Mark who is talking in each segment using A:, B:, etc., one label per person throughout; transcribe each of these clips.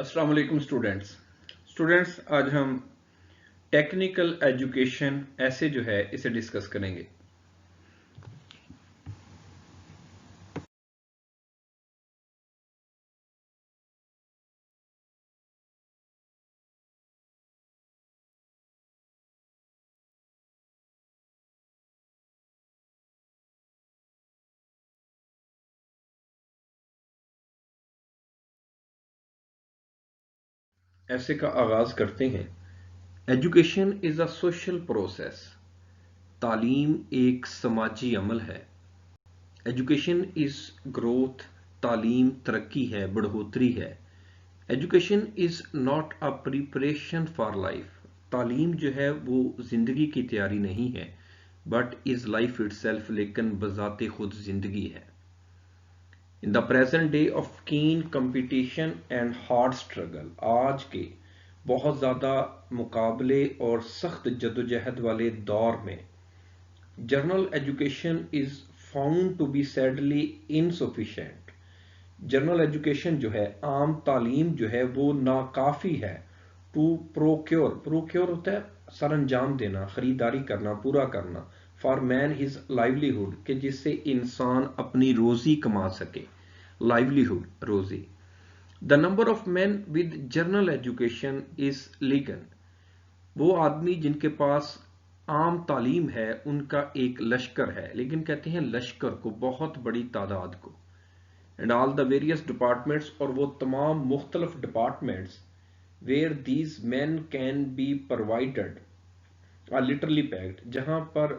A: السلام علیکم اسٹوڈینٹس آج ہم ٹیکنیکل ایجوکیشن ایسے جو ہے اسے ڈسکس کریں گے. ایسے کا آغاز کرتے ہیں. Education is a social process. تعلیم ایک سماجی عمل ہے. Education is growth. تعلیم ترقی ہے، بڑھوتری ہے. Education is not a preparation for life. تعلیم جو ہے وہ زندگی کی تیاری نہیں ہے، but is life it self, لیکن بذات خود زندگی ہے. In the present day of keen competition and hard struggle، آج کے بہت زیادہ مقابلے اور سخت جدوجہد والے دور میں general education is found to be sadly insufficient. General education جو ہے، عام تعلیم جو ہے وہ ناکافی ہے. ٹو پروکیور ہوتا ہے سر انجام دینا، خریداری کرنا، پورا کرنا. فار مین ہز لائیولیہڈ، کہ جس سے انسان اپنی روزی کما سکے. لائیولیہڈ، روزی. The number of men with general education is legion. وہ آدمی جن کے پاس عام تعلیم ہے ان کا ایک لشکر ہے، لیکن کہتے ہیں لشکر کو، بہت بڑی تعداد کو. And all the various departments, اور وہ تمام مختلف departments where these men can be provided are literally packed, جہاں پر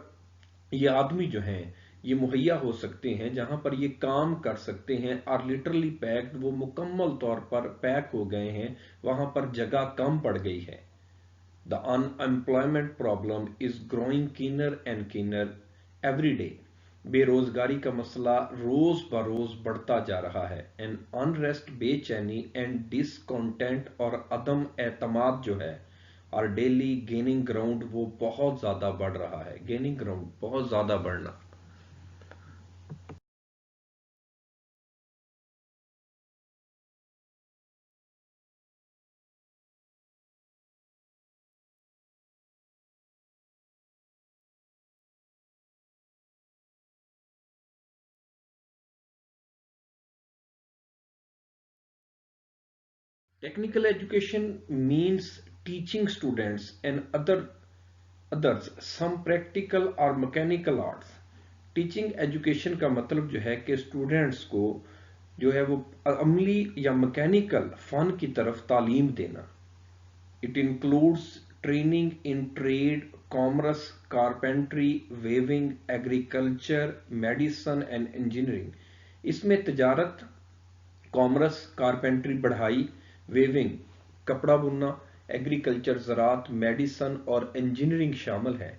A: یہ آدمی جو ہیں یہ مہیا ہو سکتے ہیں، جہاں پر یہ کام کر سکتے ہیں. آر لٹرلی پیکڈ، وہ مکمل طور پر پیک ہو گئے ہیں، وہاں پر جگہ کم پڑ گئی ہے. The unemployment problem is growing keener and keener every day. بے روزگاری کا مسئلہ روز بروز بڑھتا جا رہا ہے. اینڈ انریسٹ، بے چینی، اینڈ ڈسکانٹینٹ، اور عدم اعتماد جو ہے، اور ڈیلی گیننگ گراؤنڈ، وہ بہت زیادہ بڑھ رہا ہے. گیننگ گراؤنڈ، بہت زیادہ بڑھنا. Technical education means teaching students and others some practical or mechanical arts. Teaching education کا مطلب جو ہے کہ اسٹوڈینٹس کو جو ہے وہ عملی یا مکینیکل فن کی طرف تعلیم دینا. It includes training in trade, commerce, carpentry, weaving, agriculture, medicine and engineering. اس میں تجارت، کامرس، کارپینٹری بڑھائی، ویونگ کپڑا بننا، ایگریکلچر زراعت، میڈیسن اور انجینئرنگ شامل ہے.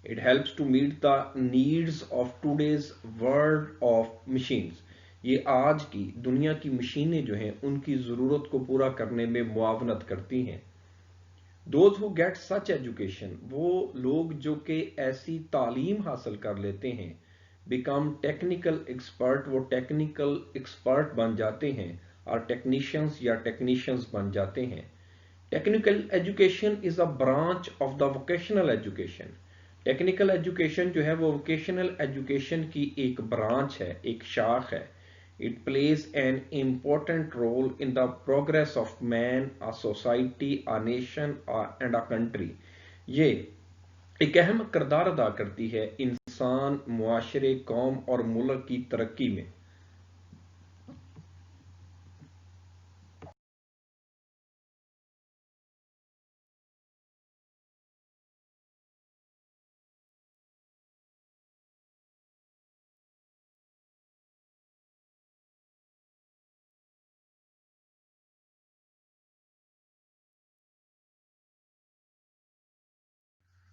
A: It helps to meet the needs of today's world of machines. یہ آج کی دنیا کی مشینیں جو ہیں ان کی ضرورت کو پورا کرنے میں معاونت کرتی ہیں. Those who get such education، وہ لوگ جو کہ ایسی تعلیم حاصل کر لیتے ہیں، become technical expert، وہ technical expert بن جاتے ہیں، اور technicians یا technicians بن جاتے ہیں. Technical education is a branch of the vocational education. Technical education جو ہے وہ ووکیشنل ایجوکیشن کی ایک برانچ ہے، ایک شاخ ہے. It plays an important role in the progress of man, a society, a nation and a country. یہ ایک اہم کردار ادا کرتی ہے انسان، معاشرے، قوم اور ملک کی ترقی میں.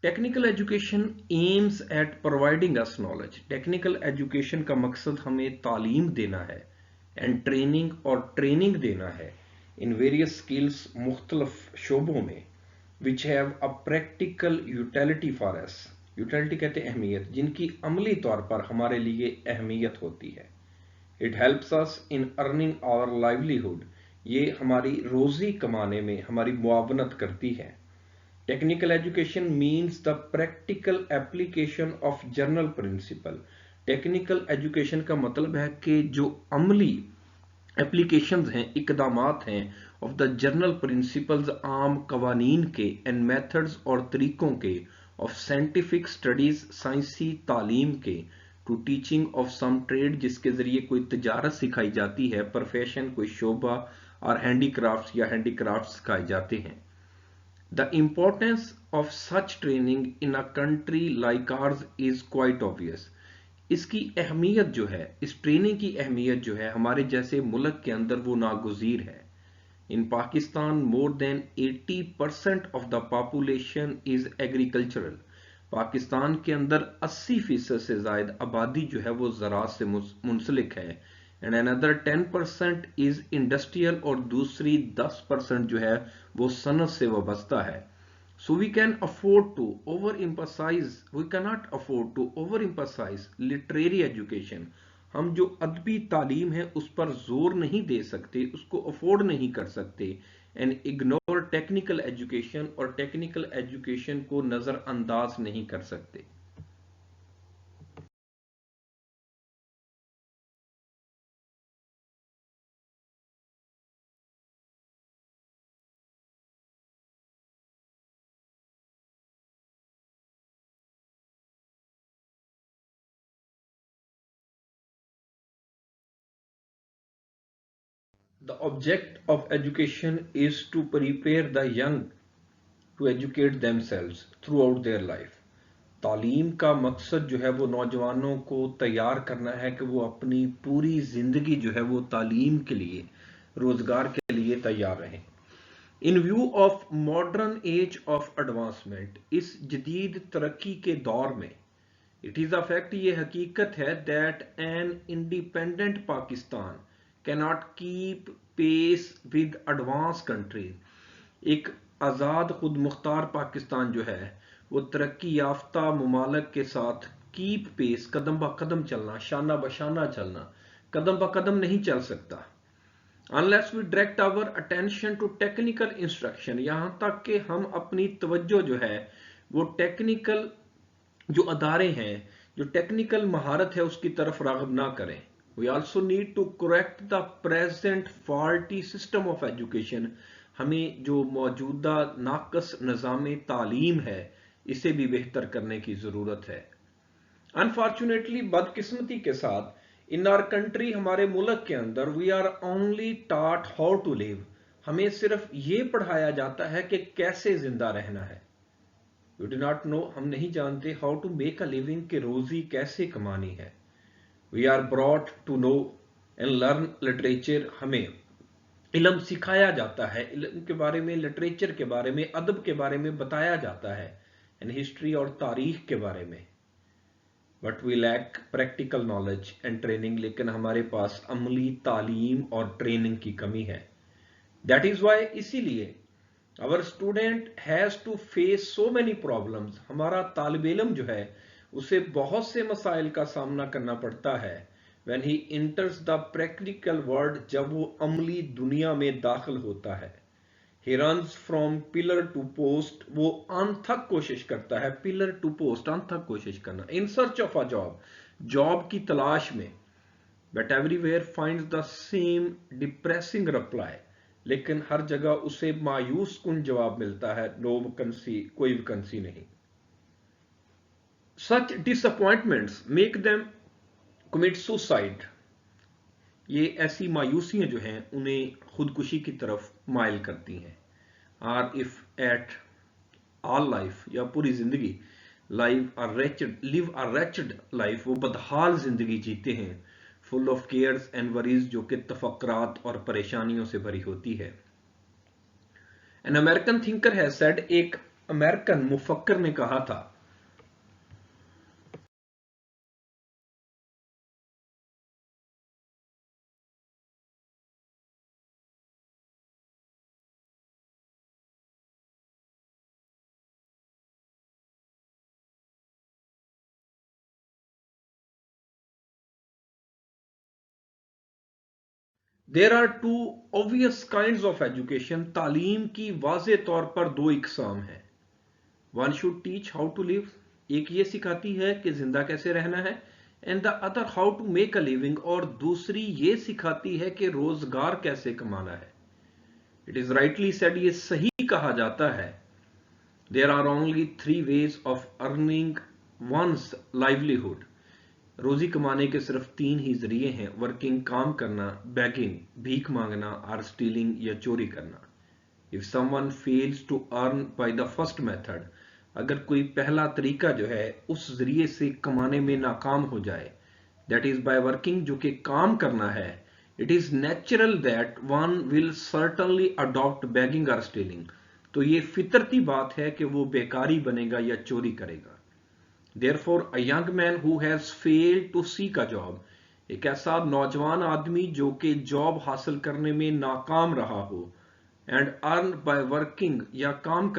A: Technical education aims at providing us knowledge. Technical education کا مقصد ہمیں تعلیم دینا ہے، اینڈ ٹریننگ اور ٹریننگ دینا ہے ان ویریس اسکلس، مختلف شعبوں میں، which have a practical utility for us. Utility کہتے ہیں اہمیت، جن کی عملی طور پر ہمارے لیے اہمیت ہوتی ہے. It helps us in earning our livelihood. یہ ہماری روزی کمانے میں ہماری معاونت کرتی ہے۔ Technical education means the practical application of general principle. Technical education کا مطلب ہے کہ جو عملی اپلیکیشنز ہیں، اقدامات ہیں آف دا جنرل پرنسپلز، عام قوانین کے، اینڈ میتھڈز اور طریقوں کے، آف سائنٹیفک اسٹڈیز، سائنسی تعلیم کے، to teaching of some trade, جس کے ذریعے کوئی تجارت سکھائی جاتی ہے، پروفیشن کوئی شعبہ، اور ہینڈی کرافٹس یا ہینڈی کرافٹس سکھائے جاتے ہیں۔ The importance of such training in a country like ours is quite obvious۔ اس کی اہمیت جو ہے، اس ٹریننگ کی اہمیت جو ہے ہمارے جیسے ملک کے اندر وہ ناگزیر ہے۔ In Pakistan, more than 80% of the population is agricultural۔ Pakistan کے اندر 80% سے زائد آبادی جو ہے وہ زراعت سے منسلک ہے۔ اینڈ another 10% is industrial، اور دوسری 10% جو ہے وہ صنعت سے وابستہ ہے۔ So we cannot afford to overemphasize literary education۔ ہم جو ادبی تعلیم ہے اس پر زور نہیں دے سکتے، اس کو افورڈ نہیں کر سکتے، اینڈ اگنور ٹیکنیکل ایجوکیشن، اور ٹیکنیکل ایجوکیشن کو نظر انداز نہیں کر سکتے۔ The object of education is to prepare the young to educate themselves throughout their life۔ تعلیم کا مقصد جو ہے وہ نوجوانوں کو تیار کرنا ہے کہ وہ اپنی پوری زندگی جو ہے وہ تعلیم کے لیے، روزگار کے لیے تیار رہیں۔ In view of modern age of advancement, اس جدید ترقی کے دور میں، اٹ از اے فیکٹ، یہ حقیقت ہے، that an independent Pakistan cannot keep pace with advanced countries۔ ایک آزاد خود مختار پاکستان جو ہے وہ ترقی یافتہ ممالک کے ساتھ کیپ پیس، قدم بہ قدم چلنا، شانہ بہ شانہ چلنا، قدم بہ قدم نہیں چل سکتا۔ unless we direct our attention to technical instruction، یہاں تک کہ ہم اپنی توجہ جو ہے وہ ٹیکنیکل جو ادارے ہیں، جو ٹیکنیکل مہارت ہے اس کی طرف راغب نہ کریں۔ We also need to correct the present faulty system of education۔ ہمیں جو موجودہ ناقص نظام تعلیم ہے اسے بھی بہتر کرنے کی ضرورت ہے۔ Unfortunately، بدقسمتی کے ساتھ، in our country، ہمارے ملک کے اندر، we are only taught how to live۔ ہمیں صرف یہ پڑھایا جاتا ہے کہ کیسے زندہ رہنا ہے۔ We do not know، ہم نہیں جانتے how to make a living، کہ روزی کیسے کمانی ہے۔ We are brought to know and learn literature، ہمیں علم سکھایا جاتا ہے، علم کے بارے میں، لٹریچر کے بارے میں، ادب کے بارے میں بتایا جاتا ہے، and history اور تاریخ کے بارے میں۔ But we lack practical knowledge and training، لیکن ہمارے پاس عملی تعلیم اور ٹریننگ کی کمی ہے۔ That is why، اسی لیے our student has to face so many problems۔ ہمارا طالب علم جو ہے اسے بہت سے مسائل کا سامنا کرنا پڑتا ہے when he enters the practical world، جب وہ عملی دنیا میں داخل ہوتا ہے۔ he runs from pillar to post، وہ انتھک کوشش کرتا ہے، pillar to post، انتھک کوشش کرنا، in search of a job، job کی تلاش میں، but everywhere finds the same depressing reply، لیکن ہر جگہ اسے مایوس کن جواب ملتا ہے، no vacancy، کوئی ویکنسی نہیں۔ Such disappointments make them commit suicide۔ یہ ایسی مایوسیاں جو ہیں انہیں خودکشی کی طرف مائل کرتی ہیں۔ or if at all life، یا پوری زندگی، live a wretched life، وہ بدحال زندگی جیتے ہیں، full of cares and worries، جو کہ تفکرات اور پریشانیوں سے بھری ہوتی ہے۔ An American thinker has said، ایک امریکن مفکر نے کہا تھا، there are two obvious kinds of education. تعلیم کی واضح طور پر دو اقسام ہیں. One should teach how to live. ایک یہ سکھاتی ہے کہ زندہ کیسے رہنا ہے. And the other how to make a living. اور دوسری یہ سکھاتی ہے کہ روزگار کیسے کمانا ہے. اٹ از رائٹلی سیڈ, یہ صحیح کہا جاتا ہے. There are only 3 ways of earning one's livelihood. روزی کمانے کے صرف 3 ہی ذریعے ہیں: ورکنگ کام کرنا, بیگنگ بھیک مانگنا, اور اسٹیلنگ یا چوری کرنا. If someone fails to earn by the first method, اگر کوئی پہلا طریقہ جو ہے اس ذریعے سے کمانے میں ناکام ہو جائے, that is by working, جو کہ کام کرنا ہے, it is natural that one will certainly adopt begging or stealing. تو یہ فطرتی بات ہے کہ وہ بیکاری بنے گا یا چوری کرے گا. Therefore, a young man who has failed to seek a job, ایک ایسا نوجوان آدمی جو کہ جاب حاصل کرنے میں ناکام رہا ہو, and earn by working, یا کام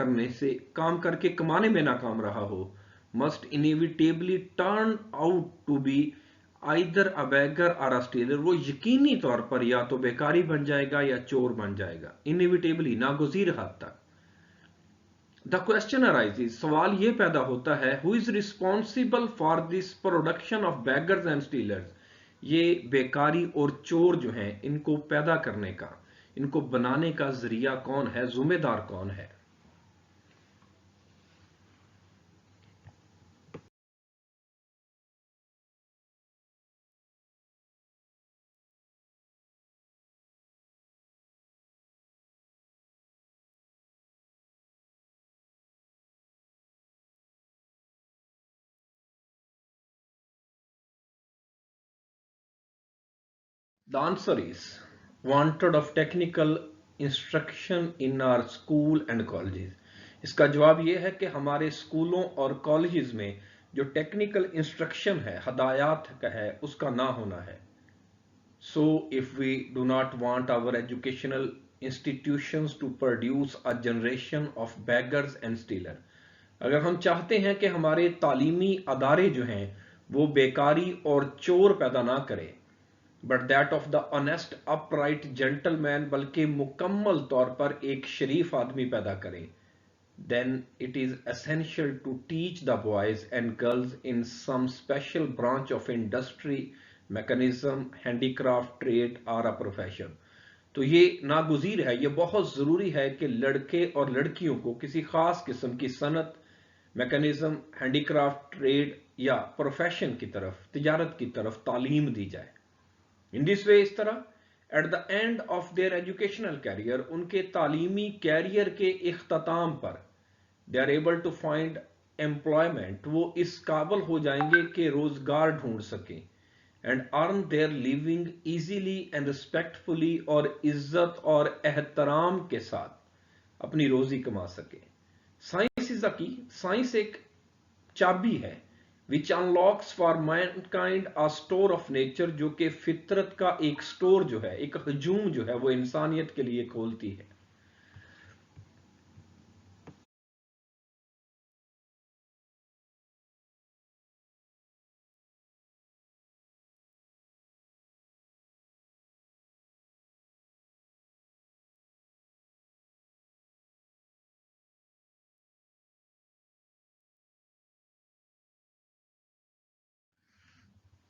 A: کر کے کمانے میں ناکام رہا ہو, must inevitably turn out to be either a beggar or a stealer. وہ یقینی طور پر یا تو بیکاری بن جائے گا یا چور بن جائے گا. Inevitably, ناگزیر حد تک. The question arises, سوال یہ پیدا ہوتا ہے, who is responsible for this production of beggars and stealers. یہ بیکاری اور چور جو ہیں ان کو پیدا کرنے کا, ان کو بنانے کا ذریعہ کون ہے, ذمہ دار کون ہے. The answer is wanted of technical instruction in our school and colleges. اس کا جواب یہ ہے کہ ہمارے اسکولوں اور کالجز میں جو ٹیکنیکل انسٹرکشن ہے, ہدایات کا ہے, اس کا نہ ہونا ہے. So if we do not want our educational institutions to produce a generation of beggars and stealers, اگر ہم چاہتے ہیں کہ ہمارے تعلیمی ادارے جو ہیں وہ بیکاری اور چور پیدا نہ کرے, but that of the honest upright gentleman, بلکہ مکمل طور پر ایک شریف آدمی پیدا کریں, then it is essential to teach the boys and girls in some special branch of industry, mechanism, handicraft, trade اور اے پروفیشن. تو یہ ناگزیر ہے, یہ بہت ضروری ہے کہ لڑکے اور لڑکیوں کو کسی خاص قسم کی صنعت, میکانزم, ہینڈی کرافٹ, ٹریڈ یا پروفیشن کی طرف, تجارت کی طرف تعلیم دی جائے. ان دس وے, اس طرح at the end of their educational career, ان کے تعلیمی کیریئر کے اختتام پر, they are able to find employment, وہ اس قابل ہو جائیں گے کہ روزگار ڈھونڈ سکیں, and earn their living easily and respectfully, اور عزت اور احترام کے ساتھ اپنی روزی کما سکیں. سائنس از اے کی, سائنس ایک چابی ہے, which unlocks for mankind a store of nature, جو کہ فطرت کا ایک سٹور جو ہے, ایک ہجوم جو ہے وہ انسانیت کے لیے کھولتی ہے.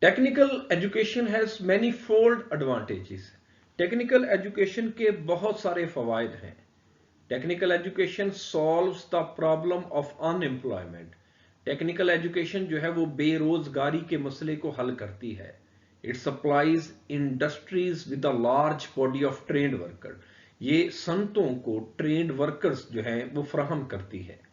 A: Technical education has many fold advantages. Technical education کے بہت سارے فوائد ہیں. Technical education سالوز the problem of in employment. Technical education جو ہے وہ بے روزگاری کے مسئلے کو حل کرتی ہے. It supplies industries with a large body of trained worker. یہ صنعتوں کو ٹرینڈ ورکرز جو ہیں وہ فراہم کرتی ہے.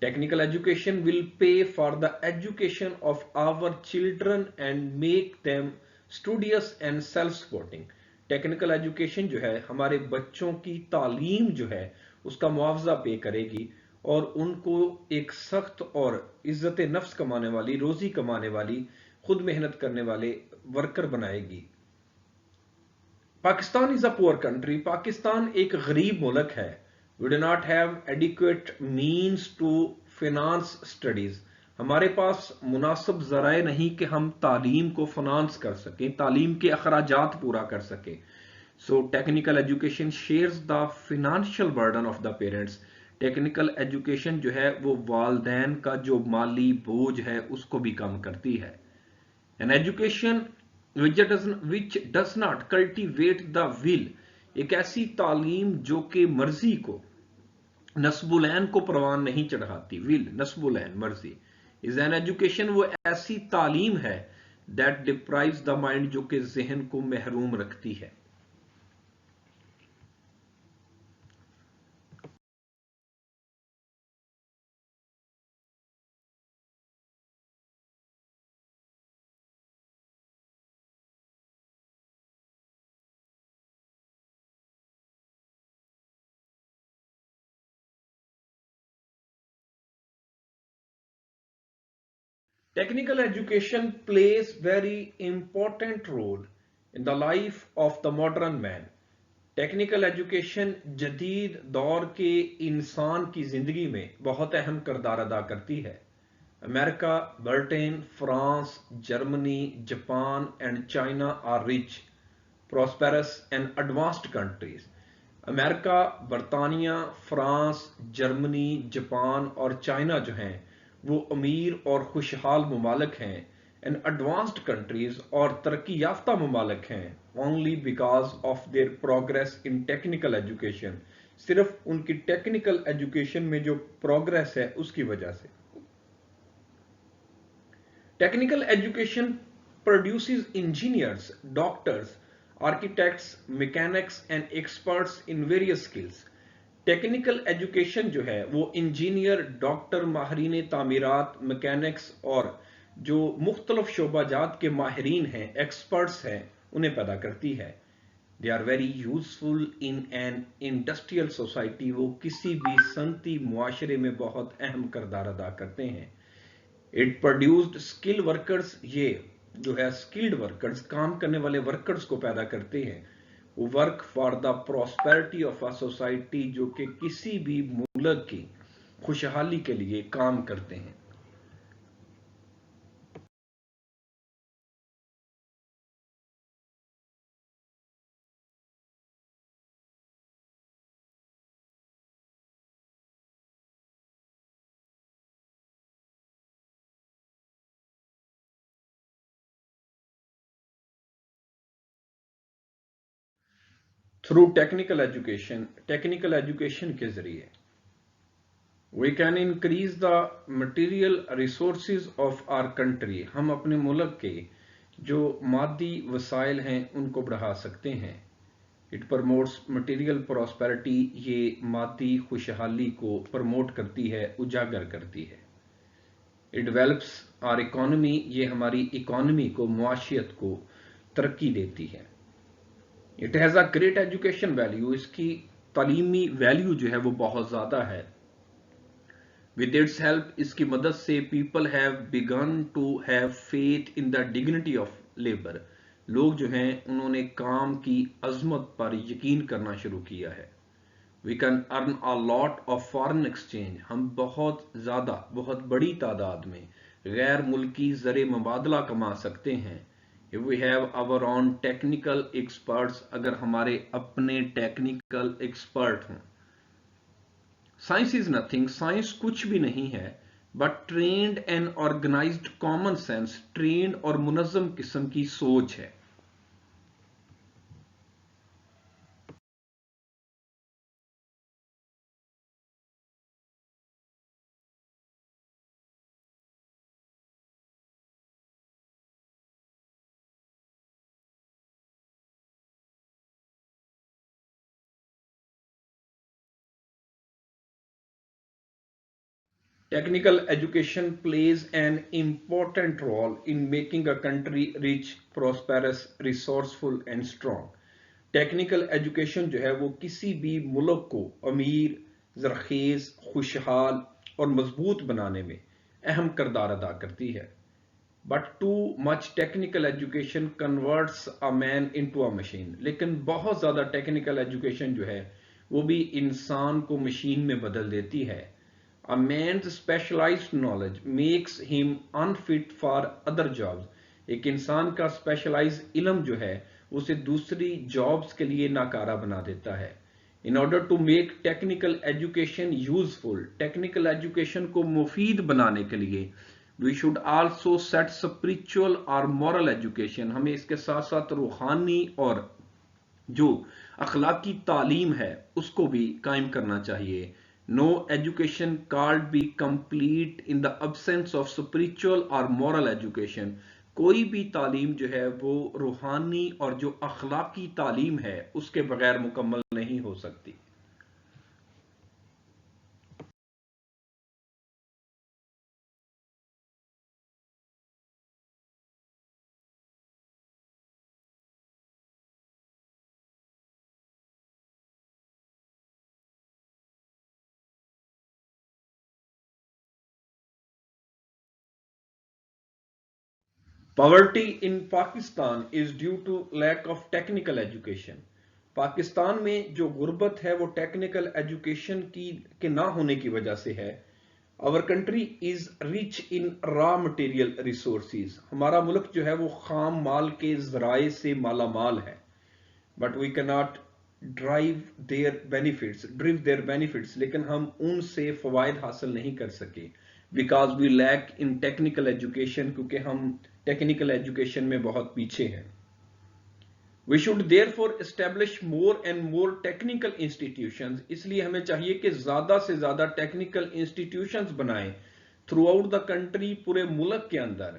A: Technical education will pay for the education of our children and make them studious and self-supporting. Technical education جو ہے ہمارے بچوں کی تعلیم جو ہے اس کا معاوضہ پے کرے گی, اور ان کو ایک سخت اور عزت نفس کمانے والی, روزی کمانے والی, خود محنت کرنے والے ورکر بنائے گی. پاکستان از اے پور کنٹری. پاکستان ایک غریب ملک ہے. We do not have adequate means to finance studies. ہمارے پاس مناسب ذرائع نہیں کہ ہم تعلیم کو فنانس کر سکیں, تعلیم کے اخراجات پورا کر سکیں. So technical education shares the financial burden of the parents. Technical education جو ہے وہ والدین کا جو مالی بوجھ ہے اس کو بھی کم کرتی ہے. An education which does not cultivate the will, ایک ایسی تعلیم جو کہ مرضی کو نصب العین کو پروان نہیں چڑھاتی. will نصب العین مرضی is an education, وہ ایسی تعلیم ہے that deprives the mind, جو کہ ذہن کو محروم رکھتی ہے. Technical education plays very important role in the life of the modern man. Technical education جدید دور کے انسان کی زندگی میں بہت اہم کردار ادا کرتی ہے. امریکہ، برطن، France, Germany, Japan and China are rich, prosperous and advanced countries. امریکہ، برطانیہ، فرانس، جرمنی، جاپان اور چائنا جو ہیں وہ امیر اور خوشحال ممالک ہیں. اینڈ ایڈوانسڈ کنٹریز اور ترقی یافتہ ممالک ہیں only because of their progress in technical education، صرف ان کی ٹیکنیکل ایجوکیشن میں جو پروگرس ہے اس کی وجہ سے. Technical education produces engineers, doctors, architects, mechanics and experts in various skills. Technical education جو ہے وہ انجینئر، ڈاکٹر، ماہرین تعمیرات، میکینکس اور جو مختلف شعبہ جات کے ماہرین ہیں، ایکسپرٹس ہیں، انہیں پیدا کرتی ہے. They are very useful in an industrial society, وہ کسی بھی صنعتی معاشرے میں بہت اہم کردار ادا کرتے ہیں. اٹ پروڈیوسڈ اسکل ورکرز، یہ جو ہے اسکلڈ ورکرز، کام کرنے والے ورکرز کو پیدا کرتے ہیں. Work for the prosperity of a society, جو کہ کسی بھی ملک کی خوشحالی کے لیے کام کرتے ہیں. تھرو ٹیکنیکل ایجوکیشن کے ذریعے we can increase the material resources of our country، ہم اپنے ملک کے جو مادی وسائل ہیں ان کو بڑھا سکتے ہیں. It promotes material prosperity، یہ مادی خوشحالی کو پروموٹ کرتی ہے، اجاگر کرتی ہے. It develops our economy، یہ ہماری اکانومی کو، معاشیت کو ترقی دیتی ہے. It has a great education value، اس کی تعلیمی ویلیو جو ہے وہ بہت زیادہ ہے. With its help، اس کی مدد سے people have begun to have faith in the dignity of labor، لوگ جو ہیں انہوں نے کام کی عظمت پر یقین کرنا شروع کیا ہے. We can earn a lot of foreign exchange، ہم بہت زیادہ، بہت بڑی تعداد میں غیر ملکی زر مبادلہ کما سکتے ہیں. If we have our own technical experts، اگر ہمارے اپنے ٹیکنیکل ایکسپرٹ ہوں. سائنس از نتھنگ، سائنس کچھ بھی نہیں ہے but trained and organized common sense, trained اور منظم قسم کی سوچ ہے. Technical education plays an important role in making a country rich, prosperous, resourceful and strong. Technical education جو ہے وہ کسی بھی ملک کو امیر، زرخیز، خوشحال اور مضبوط بنانے میں اہم کردار ادا کرتی ہے. But too much technical education converts a man into a machine, لیکن بہت زیادہ ٹیکنیکل ایجوکیشن جو ہے وہ بھی انسان کو مشین میں بدل دیتی ہے. A man's specialized knowledge makes him unfit for other jobs، ایک انسان کا اسپیشلائز علم جو ہے اسے دوسری جابز کے لیے ناکارہ بنا دیتا ہے. In order to make technical education useful, technical education کو مفید بنانے کے لیے we should also set spiritual or moral education. ہمیں اس کے ساتھ ساتھ روحانی اور جو اخلاقی تعلیم ہے اس کو بھی قائم کرنا چاہیے. No education can't be complete in the absence of spiritual or moral education. کوئی بھی تعلیم جو ہے وہ روحانی اور جو اخلاقی تعلیم ہے اس کے بغیر مکمل نہیں ہو سکتی. Poverty in Pakistan is due to lack of technical education. Pakistan میں جو غربت ہے وہ ٹیکنیکل ایجوکیشن کے نہ ہونے کی وجہ سے ہے. Our country is rich in raw material resources. ہمارا ملک جو ہے وہ خام مال کے ذرائع سے مالا مال ہے. But we cannot drive their benefits. لیکن ہم ان سے فوائد حاصل نہیں کر سکے. Because we lack in technical education, کیونکہ ہم ٹیکنیکل ایجوکیشن میں بہت پیچھے ہیں. We should therefore establish more and more technical institutions. اس لیے ہمیں چاہیے کہ زیادہ سے زیادہ ٹیکنیکل انسٹیٹیوشنز بنائیں throughout the country, پورے ملک کے اندر.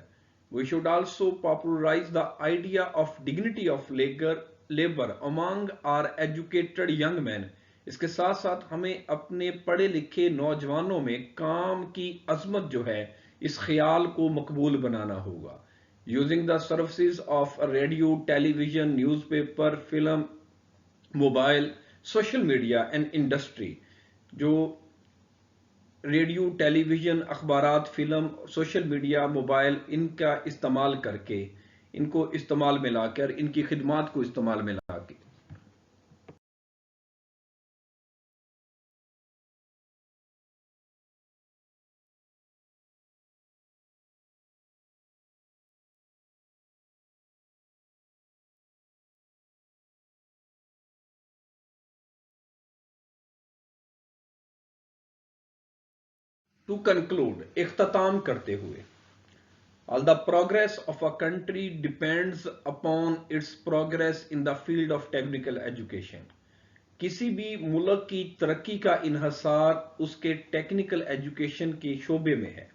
A: We should also popularize the idea of dignity of labor among our educated young men. اس کے ساتھ ساتھ ہمیں اپنے پڑھے لکھے نوجوانوں میں کام کی عظمت جو ہے اس خیال کو مقبول بنانا ہوگا. Using the services of radio, television, newspaper, film, mobile, social media and industry. جو ریڈیو، ٹیلی ویژن، اخبارات، فلم، سوشل میڈیا، موبائل، ان کا استعمال کر کے، ان کو استعمال میں لا کر، ان کی خدمات کو استعمال میں لا کے To conclude, اختتام کرتے ہوئے all the progress of a country depends upon its progress in the field of technical education. کسی بھی ملک کی ترقی کا انحصار اس کے ٹیکنیکل ایجوکیشن کے شعبے میں ہے.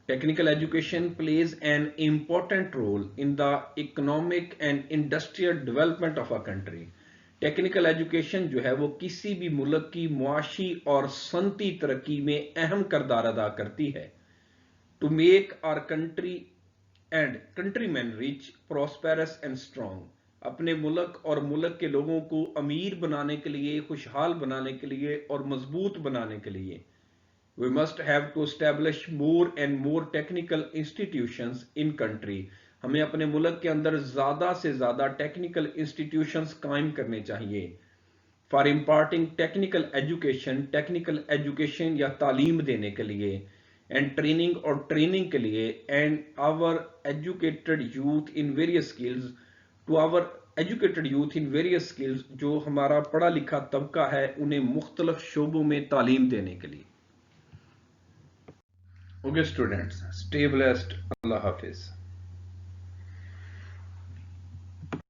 A: Technical education plays an important role in the economic and industrial development of a country. Technical education جو ہے وہ کسی بھی ملک کی معاشی اور صنعتی ترقی میں اہم کردار ادا کرتی ہے. To make our country and countrymen rich, prosperous and strong. اپنے ملک اور ملک کے لوگوں کو امیر بنانے کے لیے، خوشحال بنانے کے لیے اور مضبوط بنانے کے لیے we must have to establish more and more technical institutions in country. ہمیں اپنے ملک کے اندر زیادہ سے زیادہ ٹیکنیکل انسٹیٹیوشنز قائم کرنے چاہیے. For imparting technical education, technical education یا تعلیم دینے کے لیے and training اور ٹریننگ کے لیے and our educated youth in various skills, to our educated youth in various skills, جو ہمارا پڑھا لکھا طبقہ ہے انہیں مختلف شعبوں میں تعلیم دینے کے لیے. Okay students, stay blessed. اللہ حافظ.